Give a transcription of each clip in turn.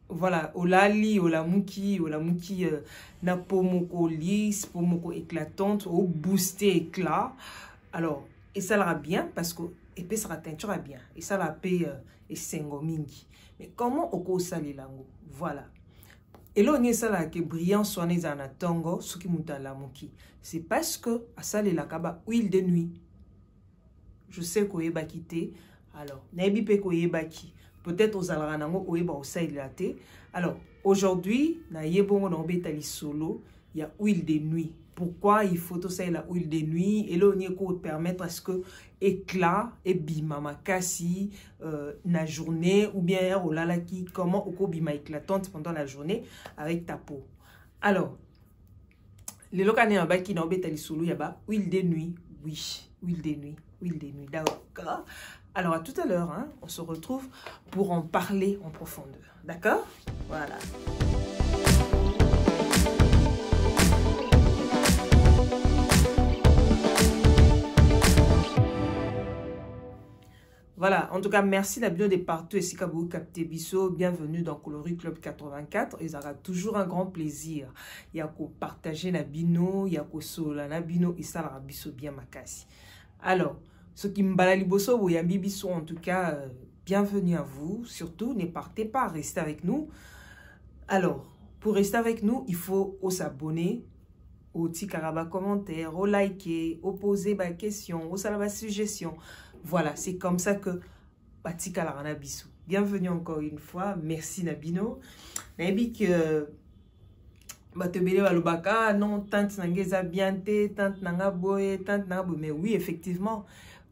voilà, olali, olamuki, na pomoko lisse, pomoko éclatante, au booster éclat. Alors, et ça l'ira bien parce que, et puis ça la teinture bien. Et ça la paye et sengomingi. Mais comment oko sali lango? Voilà. Et là, on est ça là que brillant soit né en atongo, ce qui monte à la muki. C'est parce que à sali la kaba huile de nuit. Je sais qu'on est bakité. Alors, n'abi pe ko yebaki. Peut-être aux alranango ou eba osa ilaté. Alors, aujourd'hui, na yebongo na obetali solo, il y a huile de nuit. Pourquoi il faut tout ça la huile de nuit? Et là, on y ko permettre à ce que éclat et bima makasi na journée ou bien au lalaki comment oko bima éclatante pendant la journée avec ta peau. Alors, les locaux en bas qui na obetali solo, il y a huile de nuit. Oui, huile de nuit. Huile de nuit, d'accord. Alors à tout à l'heure, hein, on se retrouve pour en parler en profondeur. D'accord? Voilà. Voilà, en tout cas, merci la de partout et si vous captez Bisso, bienvenue dans Coloris Club 84. Il aura toujours un grand plaisir. Il y a qu'au partager la bino, il y a qu'au sola la bino, et ça la biso bien makasi. Alors, ceux qui m'balali bosso ou yambi biso, en tout cas, bienvenue à vous. Surtout, ne partez pas, restez avec nous. Alors, pour rester avec nous, il faut s'abonner, au petit caraba commentaire, au liker, au poser ma question, au salama suggestion. Voilà, c'est comme ça que Bati Kalarana Bissou. Bienvenue encore une fois. Merci Nabino. Nabi que Batebele Walubaka, non, tante Nangeza Biante, tante Nanga Boye, tante Nanga Boye. Mais oui, effectivement,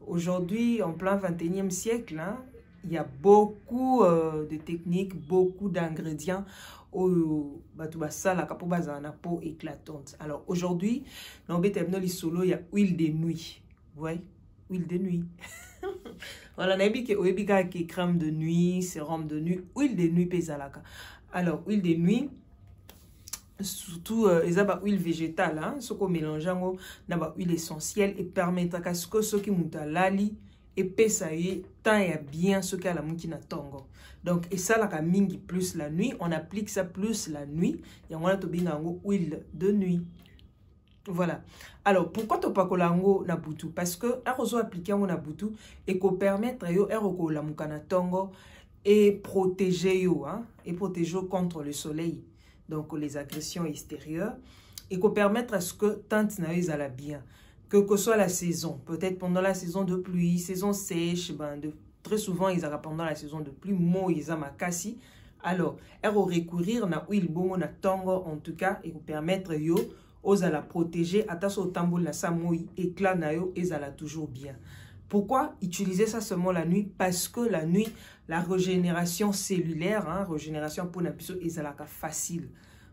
aujourd'hui, en plein 21e siècle, hein, il y a beaucoup de techniques, beaucoup d'ingrédients au Batubasa, la capobaza, na peau éclatante. Alors aujourd'hui, dans Betemnoli Solo, il y a huile de nuit. Vous voyez? Huile de nuit. Voilà, on a dit que crème de nuit, sérum de nuit, huile de nuit pesalaka. Alors, huile de nuit, surtout, ils ont huile végétale, hein, ce qu'on mélange, na huile essentielle et permet à ce que ceux qui montent à l'ali et pesaye, tant et bien ce qu'à la moutina tongo. Donc, et ça, la mingi plus la nuit, on applique ça plus la nuit, et on a tout bien huile de nuit. Voilà. Alors, pourquoi tu pas colango na butu? Parce que arozo appliquer na butu et qu'on permettre yo eroko la mukana tongo et protéger yo, hein, et protéger contre le soleil, donc les agressions extérieures, et qu'on permettre à ce que tant na yo la bien, que soit la saison, peut-être pendant la saison de pluie, saison sèche, ben très souvent ils ont pendant la saison de pluie, mo ils ont makasi. Alors, ero recourir na huile bongo na tongo en tout cas et qu'on permettre yo à la protéger, attention au tambour la samoi, éclat nayo, et ça la toujours bien. Pourquoi utiliser ça seulement la nuit? Parce que la nuit, la régénération cellulaire, hein, régénération pour la puissance, et ça la facile.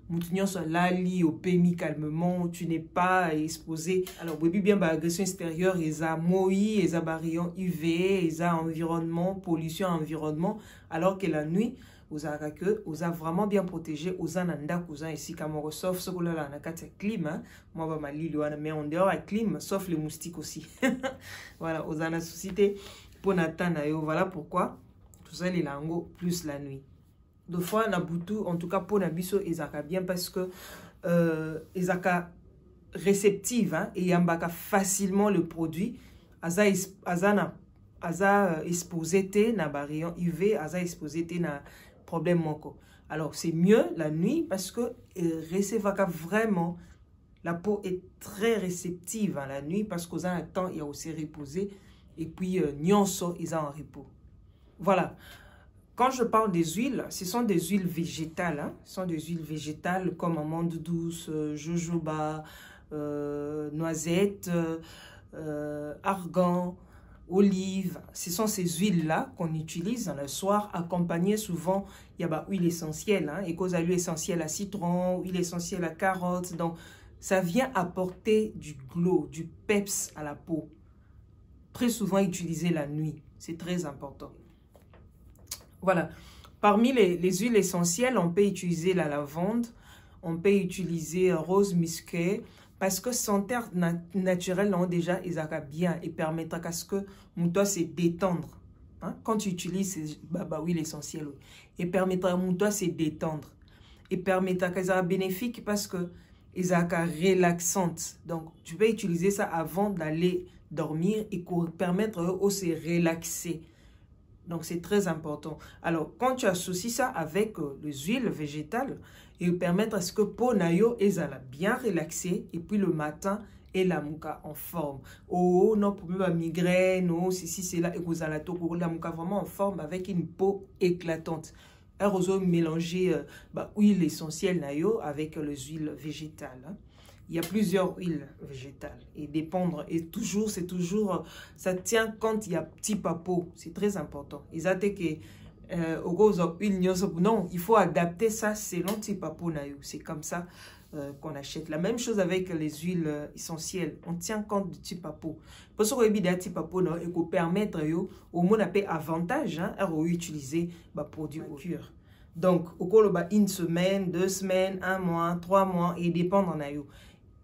Moutinyon soit lali au PMI calmement, tu n'es pas exposé. Alors, oui, bien, bah, agression extérieure, ils ont moi, ils ont rayon UV, ils ont environnement, pollution environnement, alors que la nuit, vous avez vraiment bien protégé, vous avez ici, sauf ce que là, on a clim, moi, mais on dehors à clim, sauf les moustiques aussi. Voilà, vous avez société pour Nathan, voilà pourquoi tout ça, les langues plus la nuit. Deux fois, na butu, en tout cas pour Nabiso, ils ont bien parce que ils ont réceptive, hein, et yambaka facilement le produit, aza exposé na barion UV, aza exposé na problème moko. Alors c'est mieux la nuit parce que recevaka vraiment la peau est très réceptive hein, la nuit parce qu'aux un temps il y a aussi reposé et puis nyonso ils ont en repos. Voilà. Quand je parle des huiles, ce sont des huiles végétales, hein. Ce sont des huiles végétales comme amande douce, jojoba, noisette, argan, olive. Ce sont ces huiles-là qu'on utilise dans le soir, accompagnées souvent, il y a huile essentielle, hein, et cause à l'huile essentielle à citron, huile essentielle à carotte. Donc, ça vient apporter du glow, du peps à la peau. Très souvent utilisé la nuit, c'est très important. Voilà. Parmi les huiles essentielles, on peut utiliser la lavande, on peut utiliser rose musquée, parce que son terre naturelle, déjà, ils ont bien et permettra qu'à ce que mon doigt se détendre. hein, quand tu utilises ces huiles essentielles, et permettra à toi de se détendre. Et permettra qu'elles soient bénéfiques parce que elles sont relaxantes. Donc, tu peux utiliser ça avant d'aller dormir et pour permettre de se relaxer. Donc, c'est très important. Alors, quand tu associes ça avec les huiles végétales, ils permettent à ce que peau nayo est bien relaxée et puis le matin, et la mouka en forme. Oh, non, pour la migraine, oh, c'est là, et vous allez la mouka vraiment en forme avec une peau éclatante. Alors, vous mélanger huile essentielle nayo avec les huiles végétales. Hein. Il y a plusieurs huiles végétales et dépendre et toujours c'est toujours ça tient quand il y a petit papo, c'est très important. Ils ont dit que non, il faut adapter ça selon petit papo nayo. C'est comme ça qu'on achète. La même chose avec les huiles essentielles. On tient compte du petit papo. Pour ce qui est des petits papo et qu'on permettre au moins avantage à utiliser produit au cure. Donc au cours une semaine, 2 semaines, 1 mois, 3 mois et dépendre nayo.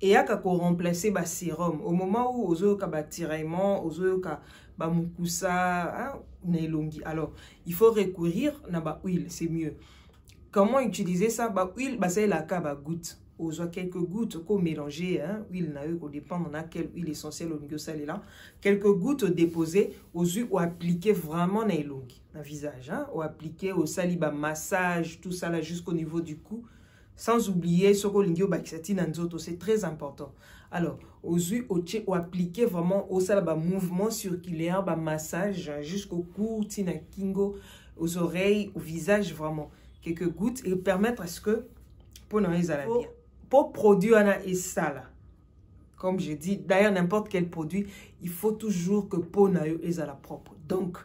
Et il y a qu'à remplacer le sérum. Au moment où on a tiraillement, on a mukoussa, alors il faut recourir à la huile, c'est mieux. Comment utiliser ça? Huile, c'est la goutte. On a quelques gouttes qu'on mélanger, huile qu'on dépend de quelle huile essentielle on a là. Quelques gouttes déposées aux yeux ou appliquer vraiment dans le visage, ou appliquer au saliba massage, tout ça là jusqu'au niveau du cou. Sans oublier ce que c'est très important. Alors, aux yeux, ou appliquer vraiment au mouvement circulaire, massage jusqu'au cou, kingo, aux oreilles, au visage vraiment. Quelques gouttes et permettre à ce que pour nous bien. Pour produire ça là. Comme je dis, d'ailleurs n'importe quel produit, il faut toujours que pour nous est à la propre. Donc,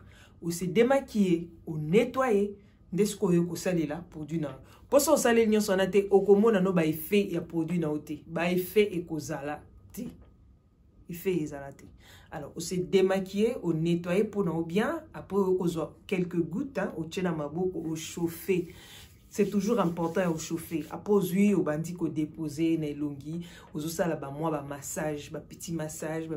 on se démaquiller, on nettoyer. Desko ko sali la produit na pour ça sali nyo sonate okomona no ba effet ya produit na ote ba effet e kozala ti effet ezalate. Alors on se démaquiller, on nettoyer pour nous bien après on quelques gouttes au tchena maboko au chauffer. C'est toujours important au chauffer. Après au bandi ko déposer na longi au sala ba moi ba massage, ba petit massage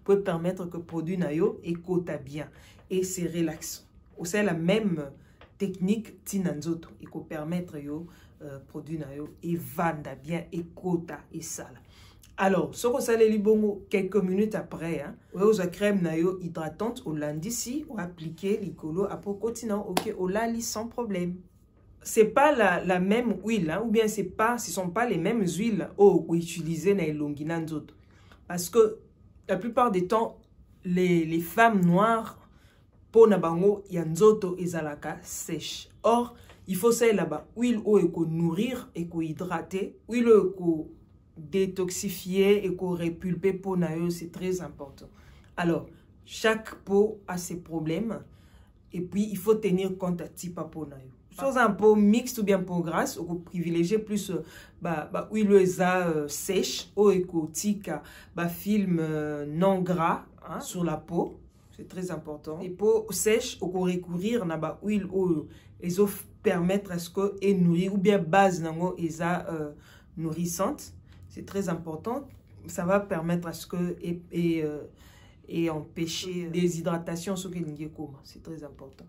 pour permettre que produit na yo et kota bien et c'est relaxant. C'est la même technique tinanzoto et qu'on permettre yo produit na yo et vanda bien et kota et sala. Alors ce que ça les libongo quelques minutes après aux crème na yo hydratante au lundi si ou appliquer l'icolo après continent OK au lali sans problème. C'est pas la même huile ou bien ce sont pas les mêmes huiles utilisées na elongina nzoto parce que la plupart des temps les femmes noires pour na bango ya nzoto ezalaka sèche. Or, il faut ça là-bas huile ko nourrir et ko hydrater, huile ko détoxifier et ko répulper pour na yo, c'est très important. Alors, chaque peau a ses problèmes et puis il faut tenir compte à type peau na yo. Soit un peau mixte ou bien peau grasse, on peut privilégier plus huile sèche ou ko tika film non gras sur la peau. C'est très important. Et peau sèche, on peut recourir à l'huile et permettre à ce que et nourrir ou bien base nango nourrissante. C'est très important. Ça va permettre à ce que et empêcher déshydratation sur que c'est très important.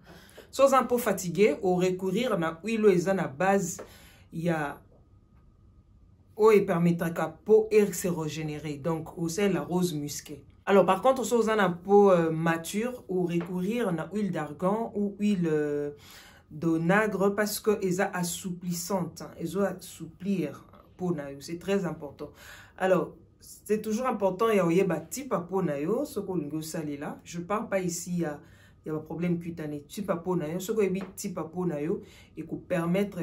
Sans un peu fatigué, on recourir à l'huile à base il y a et permettra que la peau se régénérer. Donc aussi la rose musquée. Alors, par contre, si vous avez une peau mature, ou recourir à l'huile d'argan ou huile d'onagre parce qu'elles sont assouplissantes. Elles ont assouplir peau nayo. C'est très important. Alors, c'est toujours important. Il y a un type de peau nayo, ce qu'on a là. Je ne parle pas ici, il y a un problème cutané. Type de peau nayo, ce qu'on a type de peau nayo et qu'on permettre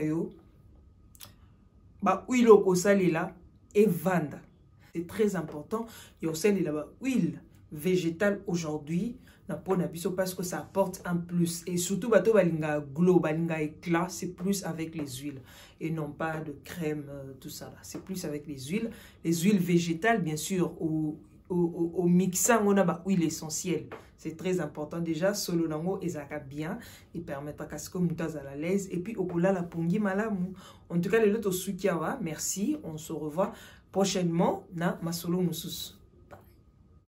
huile au sali là et vendre. C'est très important. Il y a aussi l'huile végétale aujourd'hui parce que ça apporte un plus. Et surtout, glow, éclat, c'est plus avec les huiles. Et non pas de crème, tout ça. C'est plus avec les huiles. Les huiles végétales, bien sûr, au mixant, on a huile essentielle. C'est très important. Déjà, solo nango ezaka bien. Il permettra qu'à ce que moutaz à l'aise. Et puis, au cola la pongi malamu. En tout cas, les autres sukiawa, merci. On se revoit prochainement na masolo mususu.